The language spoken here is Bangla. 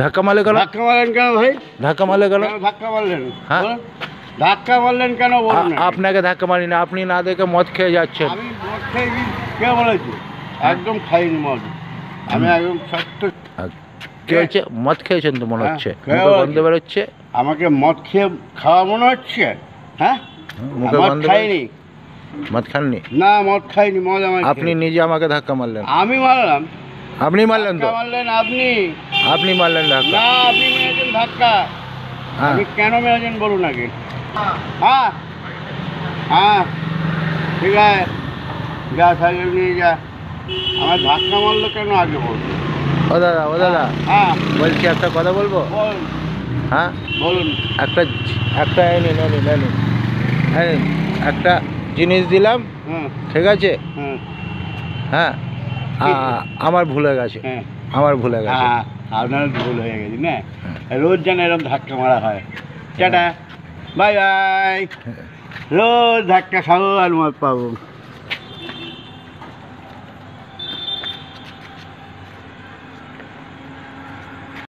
ধাক্কা মারলে কেন? ধাক্কা মারলেন কেন ভাই? ধাক্কা মারলে কেন? ধাক্কা মারলেন? হ্যাঁ? ধাক্কা মারলেন কেন বলুন? আপনাকে ধাক্কা মারি না, আপনি না দেখে মদ খেয়ে যাচ্ছেন। আমি মদ খাইনি, কে বলেছি? একদম খাইনি মদ, আমি একদম সত্য। কি হয়েছে? মদ খেয়েছেন তো মনে হচ্ছে, খেয়ে মুখে গন্ধ বেরোচ্ছে। আমাকে মদ খেয়ে খাওয়া মনে হচ্ছে? হ্যাঁ, মুখে মদ গন্ধ খাইনি। মদ খাননি? না, মদ খাইনি, মদ আমার। আপনি নিজে আমাকে ধাক্কা মারলেন। আমি মারলাম? আপনি মারলেন তো। ধাক্কা মারলেন আপনি। আপনি মারলেন ধাক্কা। না, আপনি মেরেছেন ধাক্কা। হ্যাঁ। আপনি কেন মেরেছেন বলুন আগে। হ্যাঁ হ্যাঁ, ঠিক আছে, যা সাইকেল নিয়ে যা। আমার ধাক্কা মারলো কেন আগে বলুন। ও দাদা, ও দাদা, হ্যাঁ বলছি একটা কথা বলবো। বলুন, হ্যাঁ, বলুন। একটা একটা জিনিস দিলাম, হ্যাঁ ঠিক আছে? হ্যাঁ হ্যাঁ, আমার ভুলে গেছে, হ্যাঁ আমার ভুলে গেছে। হ্যাঁ, আপনার ভুল হয়ে গেছে না? রোজ যেন এরকম ধাক্কা মারা হয়। Tata, bye bye. রোজ ধাক্কা খাবো আর মদ পাবো।